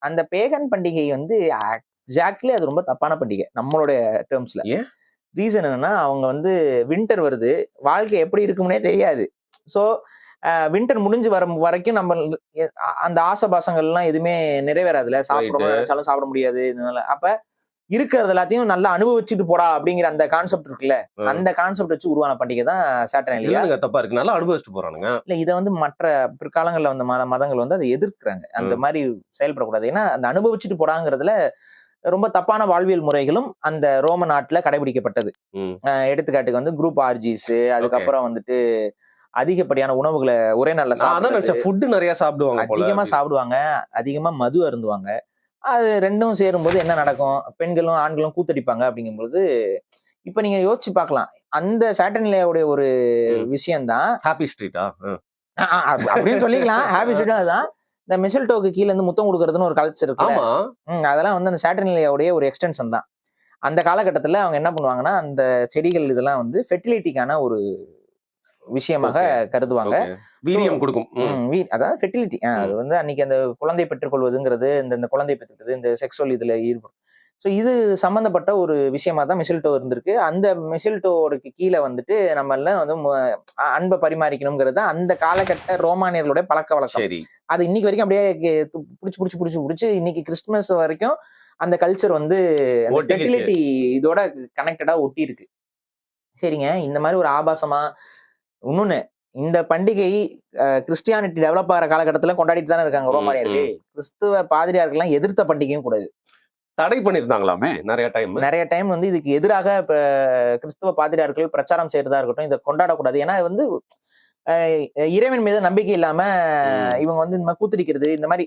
அந்த பேகன் பண்டிகை வந்து எக்ஸாக்ட்லி அது ரொம்ப தப்பான பண்டிகை நம்மளுடைய டேர்ம்ஸ்ல. ஏன்? ரீசன் என்னன்னா, அவங்க வந்து வின்டர் வருது. வாழ்க்கை எப்படி இருக்கும்னே தெரியாது. ஸோ வின்டர் முடிஞ்சு வரைக்கும் நம்ம அந்த ஆசபாசங்கள்லாம் எதுவுமே நிறைவேறாதுல்ல. சாப்பிடணும்னு நினைச்சாலும் சாப்பிட முடியாது. இதனால அப்ப இருக்கிறது எல்லாத்தையும் நல்லா அனுபவிச்சுட்டு போடா அப்படிங்கிற அந்த கான்செப்ட் இருக்குல்ல, அந்த கான்செப்ட் வச்சு உருவான பண்டிகை தான் சாட்டர்னேலியா. தப்பா இருக்கு, நல்லா அனுபவிச்சுட்டு போறானுங்க. இல்ல இதை வந்து மற்ற பிற்காலங்கள்ல வந்த மதங்கள் வந்து அதை எதிர்க்கிறாங்க. அந்த மாதிரி செயல்படக்கூடாது. ஏன்னா அந்த அனுபவிச்சுட்டு போறாங்கிறதுல ரொம்ப தப்பான வாழ்வியல் முறைகளும் அந்த ரோம நாட்டுல கடைபிடிக்கப்பட்டது. எடுத்துக்காட்டுக்கு வந்து குரூப் ஆர்ஜிஸ், அதுக்கப்புறம் வந்துட்டு அதிகப்படியான உணவுகளை ஒரே நாள்ல ஃபுட் நிறைய சாப்பிடுவாங்க, அதிகமா சாப்பிடுவாங்க, அதிகமா மது அருந்துவாங்க. அது ரெண்டும் சேரும்போது என்ன நடக்கும்? பெண்களும் ஆண்களும் கூத்தடிப்பாங்க அப்படிங்கும்போது, இப்ப நீங்க யோசிச்சு பார்க்கலாம். அந்த சாட்டர்டேலியாவுடைய ஒரு விஷயம் தான் ஹாப்பி ஸ்ட்ரீட்டா அப்படின்னு சொல்லிக்கலாம். ஹாப்பி ஸ்ட்ரீட் அதுதான். இந்த மிஸ்ல்டோக்கு கீழ இருந்து முத்தம் கொடுக்கறதுன்னு ஒரு கல்ச்சர் இருக்குல்ல. அதெல்லாம் வந்து அந்த சாட்டர்டேலியாவுடைய ஒரு எக்ஸ்டென்ஷன் தான். அந்த காலகட்டத்துல அவங்க என்ன பண்ணுவாங்கன்னா, அந்த செடிகள் இதெல்லாம் வந்து ஃபெர்டிலிட்டிக்கான ஒரு விஷயமாக கருதுவாங்க. வீரியம் கொடுக்கும். அதாவது ஃபெர்டிலிட்டி. அது வந்து அன்னைக்கு அந்த குழந்தை பெற்றுக்கொள்வதுங்கிறது, இந்த குழந்தை பெற்றுக்கிறது, இந்த செக்ஸுவல் இதுல ஈடுபடும். ஸோ இது சம்பந்தப்பட்ட ஒரு விஷயமா தான் மிஸ்ல்டோ இருந்திருக்கு. அந்த மிஸ்ல்டோவுக்கு கீழே வந்துட்டு நம்ம எல்லாம் வந்து அன்பை பரிமாறிக்கணுங்கிறது அந்த காலகட்ட ரோமானியர்களுடைய பழக்க வழக்கம். அது இன்னைக்கு வரைக்கும் அப்படியே புடிச்சு இன்னைக்கு கிறிஸ்துமஸ் வரைக்கும் அந்த கல்ச்சர் வந்து ஃபெர்டிலிட்டி இதோட கனெக்டடா ஒட்டி இருக்கு. சரிங்க, இந்த மாதிரி ஒரு ஆபாசமா இன்னொன்னு, இந்த பண்டிகை கிறிஸ்டியானிட்டி டெவலப் ஆகிற காலகட்டத்துல கொண்டாடிட்டு தானே இருக்காங்க ரோமானியர்கள். கிறிஸ்துவ பாதிரியார்கள்லாம் எதிர்த்த பண்டிகையும் கூடாது. தடை பண்ணிருந்தாங்களாமே நிறைய டைம் வந்து இதுக்கு எதிராக இப்ப கிறிஸ்துவ பாதிரியார்கள் பிரச்சாரம் செய்யறதா இருக்கட்டும், இதை கொண்டாடக்கூடாது. ஏன்னா வந்து இறைவன் மீது நம்பிக்கை இல்லாம இவங்க வந்து இந்த மாதிரி கூத்தடிக்கிறது, இந்த மாதிரி